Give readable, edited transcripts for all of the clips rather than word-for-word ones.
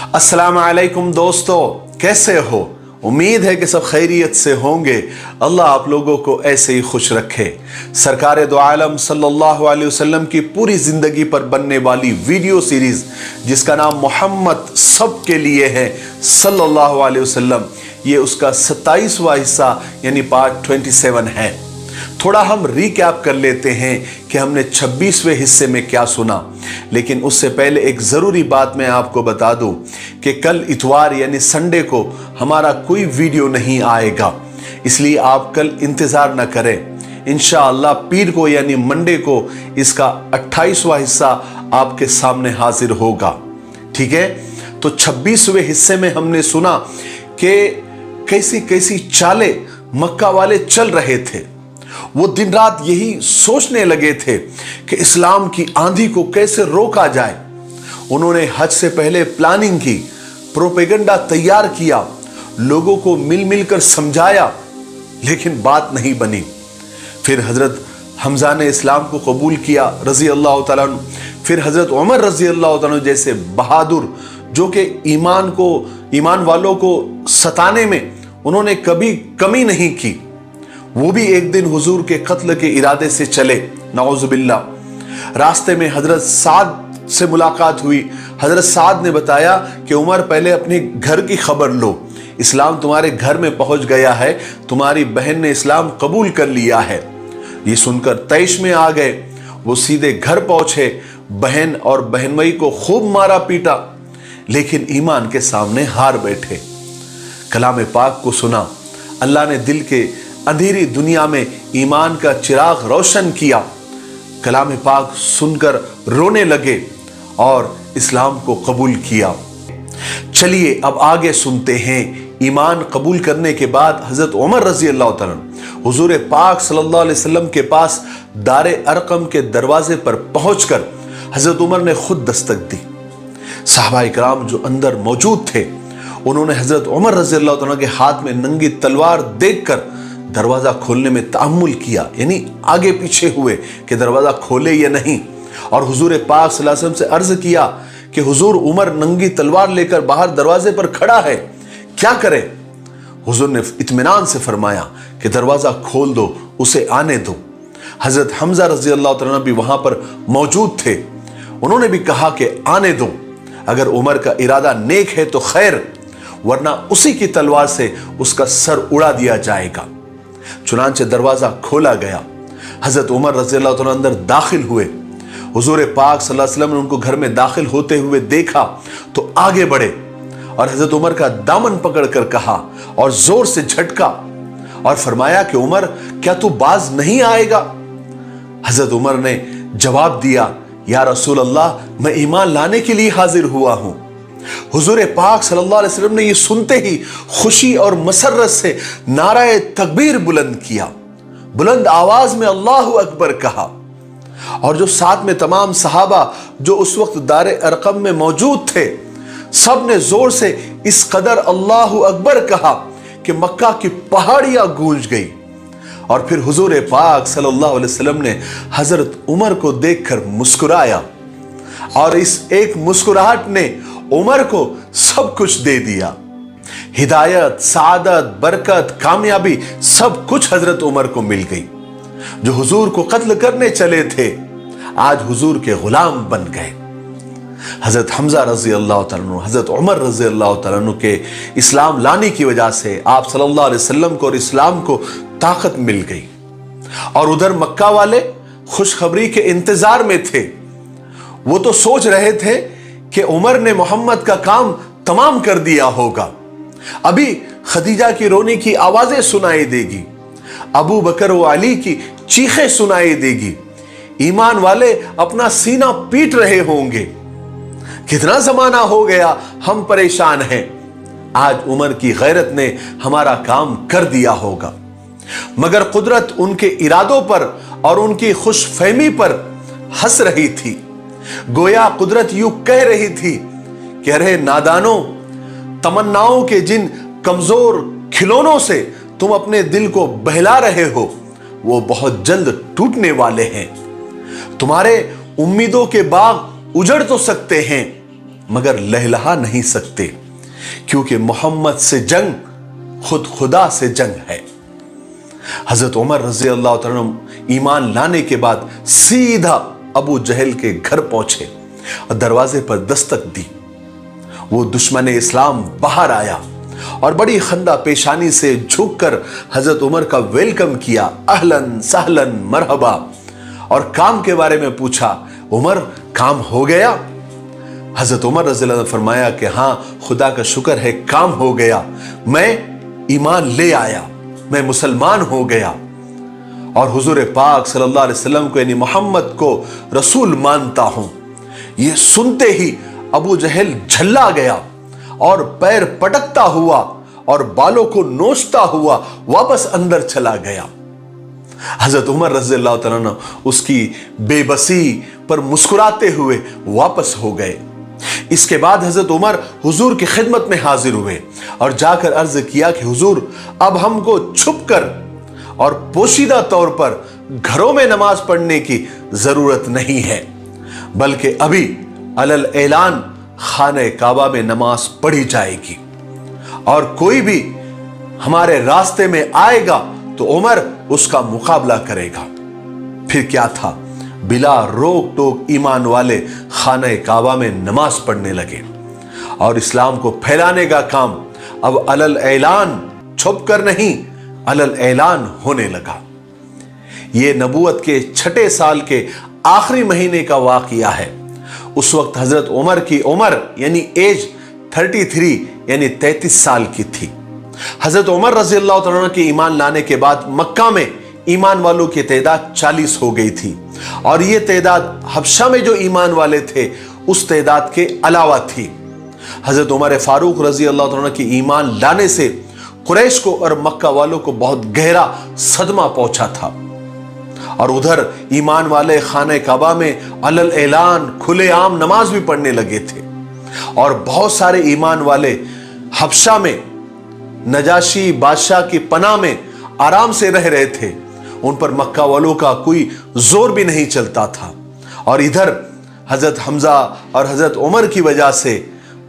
अस्सलाम वालेकुम दोस्तों, कैसे हो? उम्मीद है कि सब खैरियत से होंगे। अल्लाह आप लोगों को ऐसे ही खुश रखे। सरकार दो आलम सल्लल्लाहु अलैहि वसल्लम की पूरी जिंदगी पर बनने वाली वीडियो सीरीज जिसका नाम मोहम्मद सब के लिए है सल्लल्लाहु अलैहि वसल्लम, ये उसका 27वां हिस्सा यानी पार्ट 27 है। थोड़ा हम रिकैप कर लेते हैं कि हमने 26वें हिस्से में क्या सुना, लेकिन उससे पहले एक ज़रूरी बात मैं आपको बता दूं कि कल इतवार यानी संडे को हमारा कोई वीडियो नहीं आएगा, इसलिए आप कल इंतज़ार न करें। इंशाअल्लाह पीर को यानी मंडे को इसका 28वां हिस्सा आपके सामने हाजिर होगा। ठीक है, तो 26वें हिस्से में हमने सुना कि कैसी कैसी चालें मक्का वाले चल रहे थे। वो दिन रात यही सोचने लगे थे कि इस्लाम की आंधी को कैसे रोका जाए। उन्होंने हज से पहले प्लानिंग की, प्रोपेगेंडा तैयार किया, लोगों को मिल मिलकर समझाया, लेकिन बात नहीं बनी। फिर हजरत हमजा ने इस्लाम को कबूल किया रजी अल्लाह तआला अन्हु। फिर हजरत उमर रजी अल्लाह तआला अन्हु जैसे बहादुर, जो कि ईमान वालों को सताने में उन्होंने कभी कमी नहीं की, वो भी एक दिन हुजूर के कत्ल के इरादे से चले, नाउज़ुबिल्लाह। रास्ते में हजरत साद से मुलाकात हुई। हजरत साद ने बताया कि उमर पहले अपने घर की खबर लो, इस्लाम तुम्हारे घर में पहुंच गया है, तुम्हारी बहन ने इस्लाम कबूल कर लिया है। ये सुनकर तैश में आ गए। वो सीधे घर पहुंचे, बहन और बहनवई को खूब मारा पीटा, लेकिन ईमान के सामने हार बैठे। कलाम पाक को सुना, अल्लाह ने दिल के अंधेरी दुनिया में ईमान का चिराग रोशन किया। कलाम पाक सुनकर रोने लगे और इस्लाम को कबूल किया। चलिए अब आगे सुनते हैं। ईमान कबूल करने के बाद हजरत उमर रजी अल्लाह तआला अन्हु हुजूर पाक सल्लल्लाहु अलैहि वसल्लम के पास दारे अरकम के दरवाजे पर पहुंचकर हजरत उमर ने खुद दस्तक दी। सहाबा इकराम जो अंदर मौजूद थे, उन्होंने हजरत उमर रजी अल्लाह तआला के हाथ में नंगी तलवार देखकर दरवाजा खोलने में तामुल किया, यानी आगे पीछे हुए कि दरवाजा खोले या नहीं। और हुजूर पाक सल्लल्लाहु अलैहि वसल्लम से अर्ज किया कि हुजूर उमर नंगी तलवार लेकर बाहर दरवाजे पर खड़ा है, क्या करें? हुजूर ने इत्मीनान से फरमाया कि दरवाजा खोल दो, उसे आने दो। हजरत हमजा रजी अल्लाह तआला भी वहां पर मौजूद थे। उन्होंने भी कहा कि आने दो, अगर उमर का इरादा नेक है तो खैर, वरना उसी की तलवार से उसका सर उड़ा दिया जाएगा। चुनांचे दरवाजा खोला गया। हजरत उमर रज़ी अल्लाह तआला अंदर दाखिल हुए। हुजूर पाक सल्लल्लाहु अलैहि वसल्लम ने उनको घर में दाखिल होते हुए देखा तो आगे बढ़े और हजरत उमर का दामन पकड़कर कहा और जोर से झटका और फरमाया कि उमर, क्या तू बाज नहीं आएगा? हजरत उमर ने जवाब दिया, या रसूल अल्लाह, मैं ईमान लाने के लिए हाजिर हुआ हूं। हुजूर पाक सल्लल्लाहु अलैहि वसल्लम ने ये सुनते ही खुशी और मसरत से नाराए तकबीर बुलंद किया, बुलंद आवाज में अल्लाहु अकबर कहा। और जो साथ में तमाम सहाबा जो उस वक्त दारे अरकम में मौजूद थे, सब ने जोर से इस कदर अल्लाहु अकबर कहा कि मक्का की पहाड़ियां गूंज गई। और फिर हुजूर पाक सल्लल्लाहु अलैहि वसल्लम ने हजरत उमर को देखकर मुस्कुराया और इस एक मुस्कुराहट ने उमर को सब कुछ दे दिया। हिदायत, सादत, बरकत, कामयाबी सब कुछ हजरत उमर को मिल गई। जो हुजूर को कत्ल करने चले थे, आज हुजूर के गुलाम बन गए। हजरत हमजा रजी अल्लाह तआला अन्हु, हजरत उमर रजी अल्लाह तआला अन्हु के इस्लाम लाने की वजह से आप सल्लल्लाहु अलैहि वसल्लम को और इस्लाम को ताकत मिल गई। और उधर मक्का वाले खुशखबरी के इंतजार में थे। वो तो सोच रहे थे कि उमर ने मोहम्मद का काम तमाम कर दिया होगा, अभी खदीजा की रोने की आवाजें सुनाई देगी, अबू बकर व अली की चीखें सुनाई देगी, ईमान वाले अपना सीना पीट रहे होंगे। कितना जमाना हो गया हम परेशान हैं, आज उमर की गैरत ने हमारा काम कर दिया होगा। मगर कुदरत उनके इरादों पर और उनकी खुशफहमी पर हंस रही थी। गोया कुदरत यूं कह रही थी कि अरे नादानों, तमन्नाओं के जिन कमजोर खिलौनों से तुम अपने दिल को बहला रहे हो, वो बहुत जल्द टूटने वाले हैं। तुम्हारे उम्मीदों के बाग उजड़ तो सकते हैं, मगर लहलहा नहीं सकते, क्योंकि मोहम्मद से जंग खुद खुदा से जंग है। हजरत उमर रजी अल्लाह तआला अन्हु ईमान लाने के बाद सीधा अबू जहल के घर पहुंचे और दरवाजे पर दस्तक दी। वो दुश्मन इस्लाम बाहर आया और बड़ी खंदा पेशानी से झुककर हजरत उमर का वेलकम किया, अहलन सहलन मरहबा, और काम के बारे में पूछा, उमर काम हो गया? हजरत उमर रज़ी अल्लाह अन्हु ने फरमाया कि हाँ, खुदा का शुक्र है काम हो गया, मैं ईमान ले आया, मैं मुसलमान हो गया और हुजूर पाक सल्लल्लाहु अलैहि वसल्लम को यानी मोहम्मद को रसूल मानता हूं। ये सुनते ही अबू जहल झल्ला गया और पैर पटकता हुआ और बालों को नोचता हुआ वापस अंदर चला गया। हजरत उमर रज़ी अल्लाह तआला अन्हु उसकी बेबसी पर मुस्कुराते हुए वापस हो गए। इसके बाद हजरत उमर हुजूर की खिदमत में हाजिर हुए और जाकर अर्ज किया कि हुजूर, अब हमको छुप कर और पोशीदा तौर पर घरों में नमाज पढ़ने की जरूरत नहीं है, बल्कि अभी अलल ऐलान खाने काबा में नमाज पढ़ी जाएगी और कोई भी हमारे रास्ते में आएगा तो उमर उसका मुकाबला करेगा। फिर क्या था, बिला रोक टोक ईमान वाले खाने काबा में नमाज पढ़ने लगे और इस्लाम को फैलाने का काम अब अलल ऐलान, छुप कर नहीं, अलल ऐलान होने लगा। यह नबूवत के 6 साल के आखिरी महीने का वाकया है। उस वक्त हजरत उमर की उम्र यानी एज 33 यानी 33 साल की थी। हजरत उमर रजी अल्लाह तआला अन्हु के ईमान लाने के बाद मक्का में ईमान वालों की तादाद 40 हो गई थी और ये तादाद हबशा में जो ईमान वाले थे उस तादाद के अलावा थी। हजरत उमर फारूक रजी अल्लाह तआला अन्हु के ईमान लाने से कुरैश को और मक्का वालों को बहुत गहरा सदमा पहुंचा था और उधर ईमान वाले खाने काबा में अलल ऐलान खुलेआम नमाज भी पढ़ने लगे थे और बहुत सारे ईमान वाले हबशा में नजाशी बादशाह की पनाह में आराम से रह रहे थे। उन पर मक्का वालों का कोई जोर भी नहीं चलता था और इधर हजरत हमजा और हजरत उमर की वजह से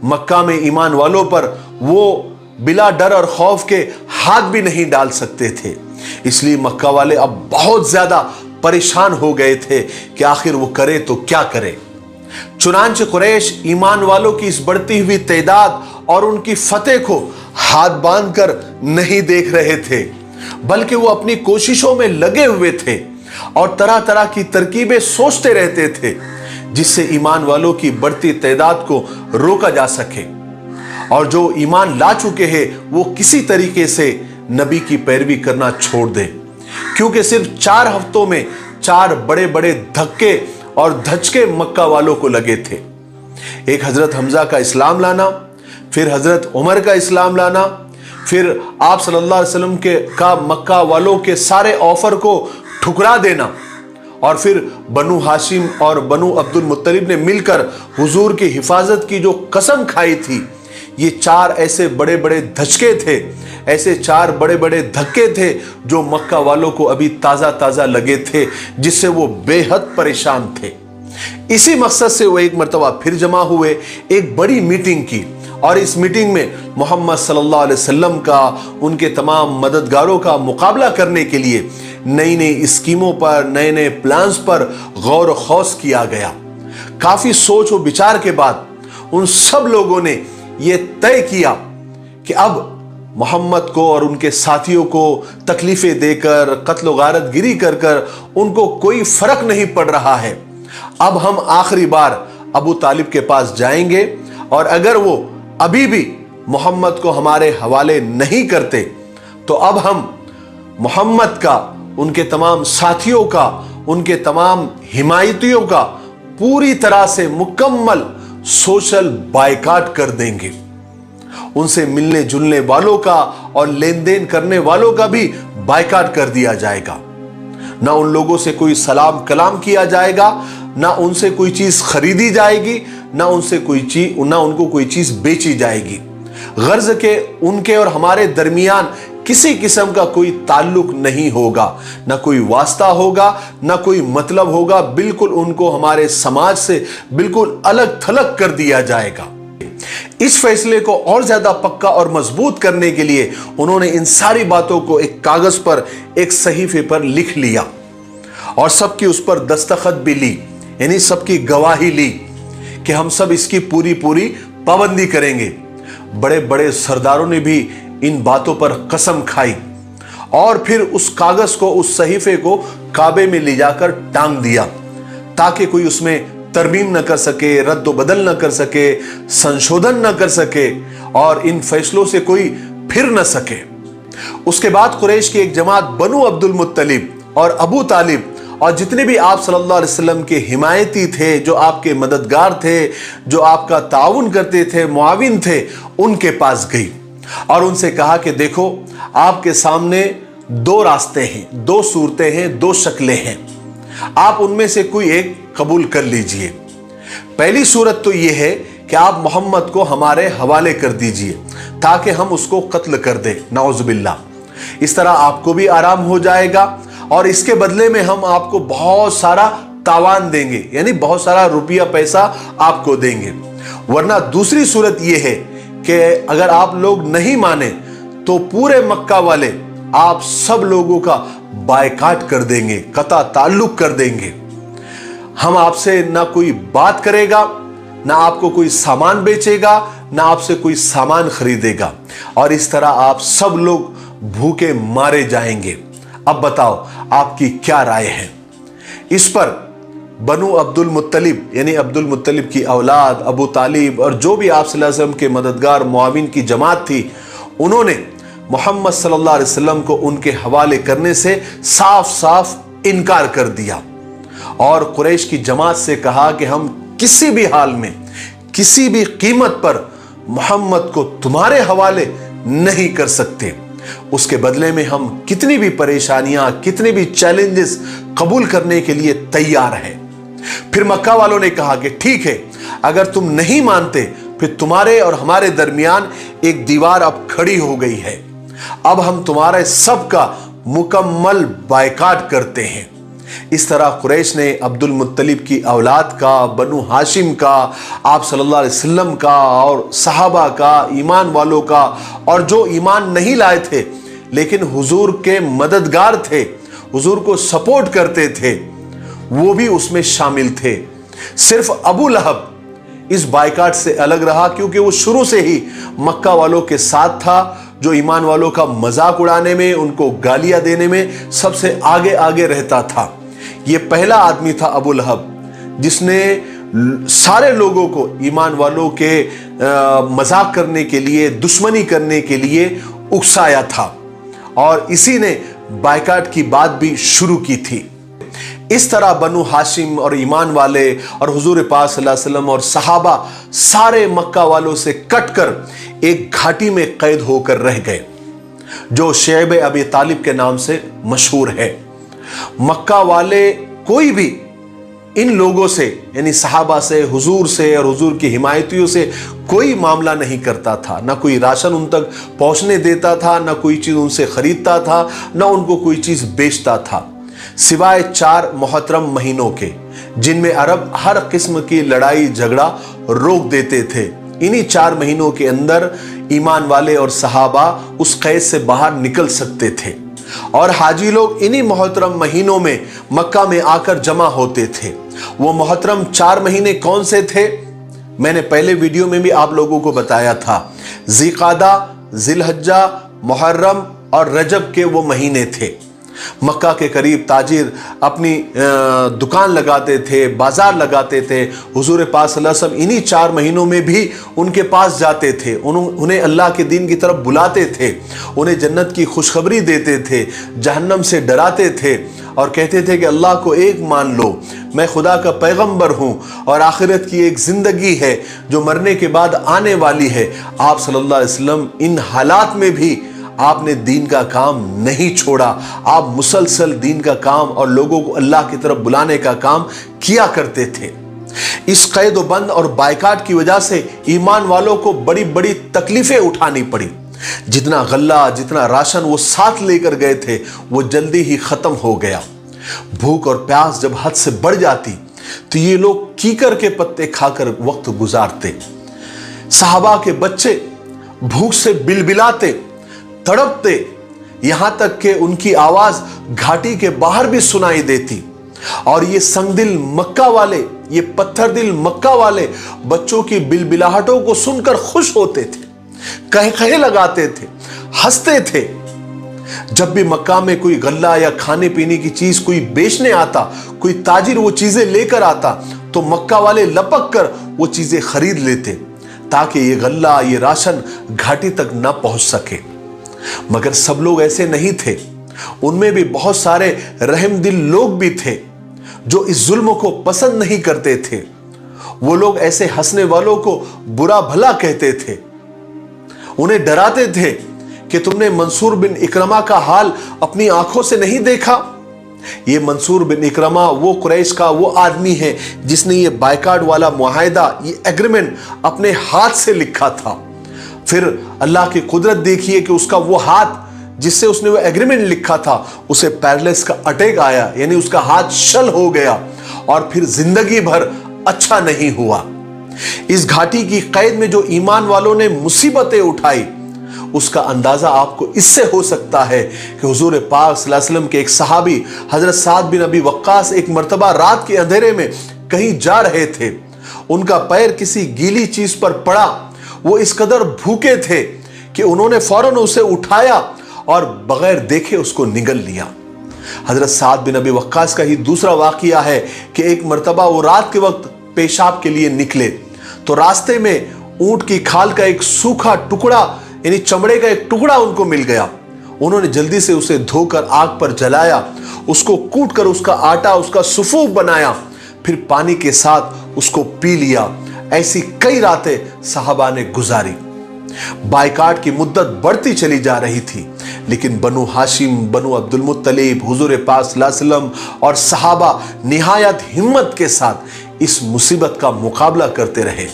मक्का में ईमान वालों पर वो बिला डर और खौफ के हाथ भी नहीं डाल सकते थे। इसलिए मक्का वाले अब बहुत ज्यादा परेशान हो गए थे कि आखिर वो करे तो क्या करे। चुनांचे कुरैश ईमान वालों की इस बढ़ती हुई तादाद और उनकी फतेह को हाथ बांधकर नहीं देख रहे थे, बल्कि वो अपनी कोशिशों में लगे हुए थे और तरह तरह की तरकीबें सोचते रहते थे जिससे ईमान वालों की बढ़ती तादाद को रोका जा सके और जो ईमान ला चुके हैं वो किसी तरीके से नबी की पैरवी करना छोड़ दे, क्योंकि सिर्फ 4 हफ्तों में 4 बड़े बड़े धक्के और धचके मक्का वालों को लगे थे। एक हजरत हमजा का इस्लाम लाना, फिर हजरत उमर का इस्लाम लाना, फिर आप सल्लल्लाहु अलैहि वसल्लम का मक्का वालों के सारे ऑफर को ठुकरा देना और फिर बनु हाशिम और बनु अब्दुल मुत्तलिब ने मिलकर हुजूर की हिफाजत की जो कसम खाई थी, ये 4 ऐसे बड़े बड़े धचके थे, ऐसे 4 बड़े बड़े धक्के थे जो मक्का वालों को अभी ताजा ताजा लगे थे, जिससे वो बेहद परेशान थे। इसी मकसद से वो एक मर्तबा फिर जमा हुए, एक बड़ी मीटिंग की और इस मीटिंग में मोहम्मद सल्लल्लाहु अलैहि वसल्लम का, उनके तमाम मददगारों का मुकाबला करने के लिए नई नई स्कीमों पर, नए नए प्लान्स पर गौर व खौस किया गया। काफी सोच और विचार के बाद उन सब लोगों ने यह तय किया कि अब मोहम्मद को और उनके साथियों को तकलीफें देकर, कत्ल गारत गिरी कर कर उनको कोई फर्क नहीं पड़ रहा है। अब हम आखिरी बार अबू तालिब के पास जाएंगे और अगर वो अभी भी मोहम्मद को हमारे हवाले नहीं करते तो अब हम मोहम्मद का, उनके तमाम साथियों का, उनके तमाम हिमायतियों का पूरी तरह से मुकम्मल सोशल बायकाट कर देंगे। उनसे मिलने जुलने वालों का और लेन देन करने वालों का भी बायकाट कर दिया जाएगा। ना उन लोगों से कोई सलाम कलाम किया जाएगा, ना उनसे कोई चीज खरीदी जाएगी, ना उनको कोई चीज बेची जाएगी। गर्ज के उनके और हमारे दरमियान किसी किस्म का कोई ताल्लुक नहीं होगा, ना कोई वास्ता होगा, ना कोई मतलब होगा। बिल्कुल उनको हमारे समाज से बिल्कुल अलग थलग कर दिया जाएगा। इस फैसले को और ज्यादा पक्का और मजबूत करने के लिए उन्होंने इन सारी बातों को एक कागज पर, एक सहीफे पर लिख लिया और सबकी उस पर दस्तखत भी ली, यानी सबकी गवाही ली कि हम सब इसकी पूरी पूरी पाबंदी करेंगे। बड़े बड़े सरदारों ने भी इन बातों पर कसम खाई और फिर उस कागज को, उस सहीफे को काबे में ले जाकर टांग दिया ताकि कोई उसमें तरमीम न कर सके, रद्द बदल न कर सके, संशोधन न कर सके और इन फैसलों से कोई फिर न सके। उसके बाद कुरैश की एक जमात बनु अब्दुल मुत्तलिब और अबू तालिब और जितने भी आप सल्लल्लाहु अलैहि वसल्लम के हिमायती थे, जो आपके मददगार थे, जो आपका ताउन करते थे, मुआविन थे, उनके पास गई और उनसे कहा कि देखो, आपके सामने दो रास्ते हैं, दो सूरतें हैं, दो शक्लें हैं, आप उनमें से कोई एक कबूल कर लीजिए। पहली सूरत तो यह है कि आप मोहम्मद को हमारे हवाले कर दीजिए ताकि हम उसको कत्ल कर दें, नाउज़ुबिल्लाह। इस तरह आपको भी आराम हो जाएगा और इसके बदले में हम आपको बहुत सारा तावान देंगे, यानी बहुत सारा रुपया पैसा आपको देंगे। वरना दूसरी सूरत यह है कि अगर आप लोग नहीं माने तो पूरे मक्का वाले आप सब लोगों का बायकाट कर देंगे, कता ताल्लुक कर देंगे। हम आपसे ना कोई बात करेगा, ना आपको कोई सामान बेचेगा, ना आपसे कोई सामान खरीदेगा और इस तरह आप सब लोग भूखे मारे जाएंगे। अब बताओ आपकी क्या राय है? इस पर बनु अब्दुल मुत्तलिब यानी अब्दुल मुत्तलिब की औलाद, अबू तालिब और जो भी आप सल्लल्लाहु अलैहि वसल्लम के मददगार मुआविन की जमात थी, उन्होंने मोहम्मद सल्लल्लाहु अलैहि वसल्लम को उनके हवाले करने से साफ साफ इनकार कर दिया और कुरैश की जमात से कहा कि हम किसी भी हाल में, किसी भी कीमत पर मोहम्मद को तुम्हारे हवाले नहीं कर सकते। उसके बदले में हम कितनी भी परेशानियां, कितने भी चैलेंजेस कबूल करने के लिए तैयार हैं। फिर मक्का वालों ने कहा कि ठीक है, अगर तुम नहीं मानते फिर तुम्हारे और हमारे दरमियान एक दीवार अब खड़ी हो गई है, अब हम तुम्हारे सबका मुकम्मल बायकाट करते हैं। इस तरह कुरैश ने अब्दुल मुत्तलिब की औलाद का, बनु हाशिम का, आप सल्लल्लाहु अलैहि वसल्लम का और सहाबा का, ईमान वालों का और जो ईमान नहीं लाए थे लेकिन हुजूर के मददगार थे, हुजूर को सपोर्ट करते थे, वो भी उसमें शामिल थे। सिर्फ अबू लहब इस बायकाट से अलग रहा क्योंकि वो शुरू से ही मक्का वालों के साथ था, जो ईमान वालों का मजाक उड़ाने में, उनको गालियां देने में सबसे आगे आगे रहता था। ये पहला आदमी था अबू लहब जिसने सारे लोगों को ईमान वालों के मजाक करने के लिए, दुश्मनी करने के लिए उकसाया था और इसी ने बायकाट की बात भी शुरू की थी। इस तरह बनु हाशिम और ईमान वाले और हुजूर पाक सल्लल्लाहु अलैहि वसल्लम और सहाबा सारे मक्का वालों से कटकर एक घाटी में कैद होकर रह गए जो शेब अबी तालिब के नाम से मशहूर है। मक्का वाले कोई भी इन लोगों से यानी सहाबा से, हुजूर से और हुजूर की हिमायतियों से कोई मामला नहीं करता था, ना कोई राशन उन तक पहुंचने देता था, ना कोई चीज उनसे खरीदता था, ना उनको कोई चीज बेचता था, सिवाय 4 मोहतरम महीनों के जिनमें अरब हर किस्म की लड़ाई झगड़ा रोक देते थे। इन्हीं 4 महीनों के अंदर ईमान वाले और सहाबा उस कैद से बाहर निकल सकते थे और हाजी लोग इन्हीं मोहतरम महीनों में मक्का में आकर जमा होते थे। वो मोहतरम 4 महीने कौन से थे? मैंने पहले वीडियो में भी आप लोगों को बताया था। ज़िक़ादा, ज़िलहज्जा, मुहर्रम और रजब के वो महीने थे। मक्का के करीब ताजिर अपनी दुकान लगाते थे, बाजार लगाते थे। हुजूर पाक सल्लल्लाहु अलैहि वसल्लम इन्हीं 4 महीनों में भी उनके पास जाते थे, उन्हें अल्लाह के दीन की तरफ बुलाते थे, उन्हें जन्नत की खुशखबरी देते थे, जहन्नम से डराते थे और कहते थे कि अल्लाह को एक मान लो, मैं खुदा का पैगंबर हूँ और आखिरत की एक ज़िंदगी है जो मरने के बाद आने वाली है। आप सल्लल्लाहु अलैहि वसल्लम इन हालात में भी आपने दीन का काम नहीं छोड़ा। आप मुसलसल दीन का काम और लोगों को अल्लाह की तरफ बुलाने का काम किया करते थे। इस कैद बंद और बायकाट की वजह से ईमान वालों को बड़ी बड़ी तकलीफें उठानी पड़ी। जितना गल्ला, जितना राशन वो साथ लेकर गए थे वो जल्दी ही खत्म हो गया। भूख और प्यास जब हद से बढ़ जाती तो ये लोग कीकर के पत्ते खाकर वक्त गुजारते। सहाबा के बच्चे भूख से बिलबिलाते, तड़पते, यहां तक कि उनकी आवाज घाटी के बाहर भी सुनाई देती। और ये संगदिल मक्का वाले, ये पत्थर दिल मक्का वाले बच्चों की बिलबिलाहटों को सुनकर खुश होते थे, कहे लगाते थे, हंसते थे। जब भी मक्का में कोई गल्ला या खाने पीने की चीज कोई बेचने आता, कोई ताजिर वो चीजें लेकर आता, तो मक्का वाले लपक कर वो चीजें खरीद लेते ताकि ये गल्ला, ये राशन घाटी तक ना पहुंच सके। मगर सब लोग ऐसे नहीं थे, उनमें भी बहुत सारे रहमदिल लोग भी थे जो इस जुल्म को पसंद नहीं करते थे। वो लोग ऐसे हंसने वालों को बुरा भला कहते थे, उन्हें डराते थे कि तुमने मंसूर बिन इकरमा का हाल अपनी आंखों से नहीं देखा। ये मंसूर बिन इकरमा वो कुरैश का वो आदमी है जिसने ये बायकाट वाला मुआहिदा, ये एग्रीमेंट अपने हाथ से लिखा था। फिर अल्लाह की कुदरत देखिए कि उसका वो हाथ जिससे उसने वो एग्रीमेंट लिखा था, उसे पैरालिसिस का अटैक आया, यानी उसका हाथ शल हो गया और फिर जिंदगी भर अच्छा नहीं हुआ। इस घाटी की कैद में जो ईमान वालों ने मुसीबतें उठाई, उसका अंदाजा आपको इससे हो सकता है कि हुजूर पाक सल्लल्लाहु अलैहि वसल्लम के एक सहाबी हजरत साद बिन अबी वक्कास एक मर्तबा रात के अंधेरे में कहीं जा रहे थे। उनका पैर किसी गीली चीज पर पड़ा। वो इस कदर भूखे थे कि उन्होंने फौरन उसे उठाया और बगैर देखे उसको निगल लिया। हजरत साद बिन अबी वक्कास का ही दूसरा वाकया है कि एक मर्तबा वो रात के वक्त पेशाब के लिए निकले तो रास्ते में ऊंट की खाल का एक सूखा टुकड़ा, यानी चमड़े का एक टुकड़ा उनको मिल गया। उन्होंने जल्दी से उसे धोकर आग पर जलाया, उसको कूट कर उसका आटा, उसका सुफूफ बनाया, फिर पानी के साथ उसको पी लिया। ऐसी कई रातें सहाबा ने गुजारी। बायकाट की मुद्दत बढ़ती चली जा रही थी, लेकिन बनु हाशिम, बनु अब्दुल मुत्तलिब, हुजूर पाक सल्लल्लाहु अलैहि वसल्लम और सहाबा निहायत हिम्मत के साथ इस मुसीबत का मुकाबला करते रहे।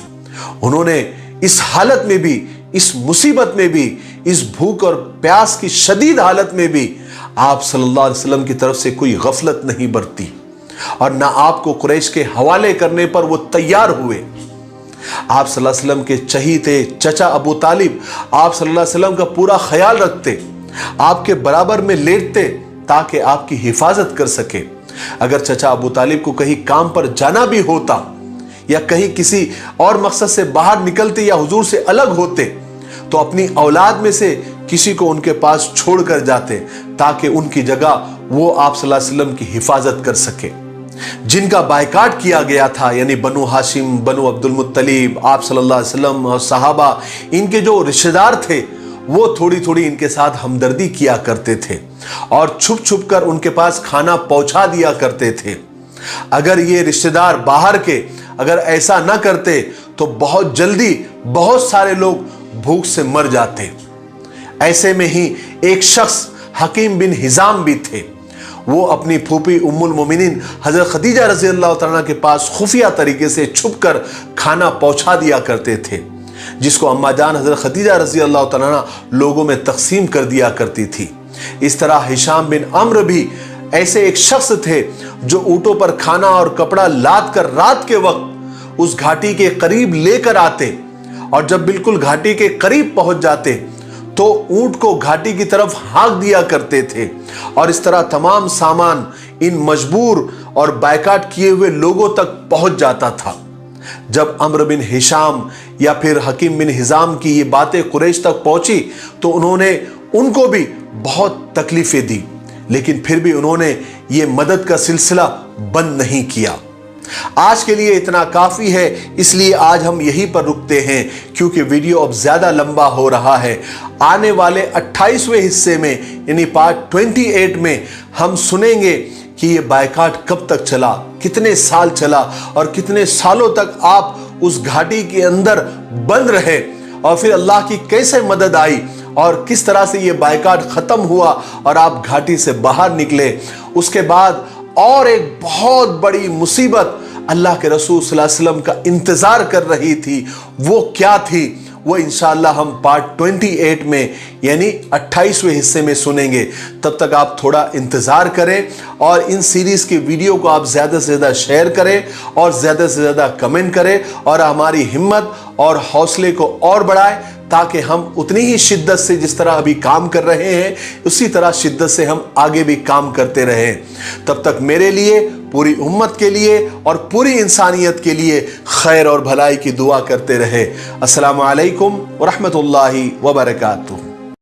उन्होंने इस हालत में भी, इस मुसीबत में भी, इस भूख और प्यास की शदीद हालत में भी आप सल्लल्लाहु अलैहि वसल्लम की तरफ से कोई गफलत नहीं बरती और ना आपको कुरैश के हवाले करने पर वो तैयार हुए। आप सल्लल्लाहु अलैहि वसल्लम के चहीते चचा अबू तालिब आप सल्लल्लाहु अलैहि वसल्लम का पूरा ख्याल रखते, आपके बराबर में लेटते ताकि आपकी हिफाजत कर सके। अगर चचा अबू तालिब को कहीं काम पर जाना भी होता या कहीं किसी और मकसद से बाहर निकलते या हुजूर से अलग होते तो अपनी औलाद में से किसी को उनके पास छोड़कर जाते ताकि उनकी जगह वो आप सल्लल्लाहु अलैहि वसल्लम की हिफाजत कर सके। जिनका बायकाट किया गया था, यानी बनु हाशिम, बनु अब्दुल मुत्तलिब, आप सल्लल्लाहु अलैहि वसल्लम और सहाबा, इनके जो रिश्तेदार थे वो थोड़ी थोड़ी इनके साथ हमदर्दी किया करते थे और छुप छुप कर उनके पास खाना पहुंचा दिया करते थे। अगर ये रिश्तेदार बाहर के अगर ऐसा ना करते तो बहुत जल्दी बहुत सारे लोग भूख से मर जाते। ऐसे में ही एक शख्स हकीम बिन हिजाम भी थे। वो अपनी फूफी उम्मुल मोमिनीन हजरत खदीजा रज़ी अल्लाह तआला के पास खुफिया तरीके से छुपकर खाना पहुंचा दिया करते थे, जिसको अम्मा जान हजरत खदीजा रज़ी अल्लाह तआला लोगों में तकसीम कर दिया करती थी। इस तरह हिशाम बिन अम्र भी ऐसे एक शख्स थे जो ऊँटों पर खाना और कपड़ा लाद कर रात के वक्त उस घाटी के करीब लेकर आते और जब बिल्कुल घाटी के करीब पहुंच जाते तो ऊंट को घाटी की तरफ हाँक दिया करते थे और इस तरह तमाम सामान इन मजबूर और बायकाट किए हुए लोगों तक पहुंच जाता था। जब अम्र बिन हिशाम या फिर हकीम बिन हिजाम की ये बातें कुरैश तक पहुंची तो उन्होंने उनको भी बहुत तकलीफें दी, लेकिन फिर भी उन्होंने ये मदद का सिलसिला बंद नहीं किया। आज के लिए इतना काफी है, इसलिए आज हम यहीं पर रुकते हैं क्योंकि वीडियो अब ज्यादा लंबा हो रहा है। आने वाले 28वें हिस्से में यानी पार्ट 28 में हम सुनेंगे कि ये बायकाट कब तक चला, कितने साल चला और कितने सालों तक आप उस घाटी के अंदर बंद रहे और फिर अल्लाह की कैसे मदद आई और किस तरह से ये बायकाट खत्म हुआ और आप घाटी से बाहर निकले। उसके बाद और एक बहुत बड़ी मुसीबत अल्लाह के रसूल सल्लल्लाहु अलैहि वसल्लम का इंतजार कर रही थी, वो क्या थी वो इंशाअल्लाह हम पार्ट 28 में यानी 28वें हिस्से में सुनेंगे। तब तक आप थोड़ा इंतज़ार करें और इन सीरीज़ के वीडियो को आप ज़्यादा से ज़्यादा शेयर करें और ज़्यादा से ज़्यादा कमेंट करें और हमारी हिम्मत और हौसले को और बढ़ाएं, ताकि हम उतनी ही शिद्दत से जिस तरह अभी काम कर रहे हैं उसी तरह शिद्दत से हम आगे भी काम करते रहें। तब तक मेरे लिए, पूरी उम्मत के लिए और पूरी इंसानियत के लिए खैर और भलाई की दुआ करते रहे। अस्सलामु अलैकुम व रहमतुल्लाहि व बरकातुहू।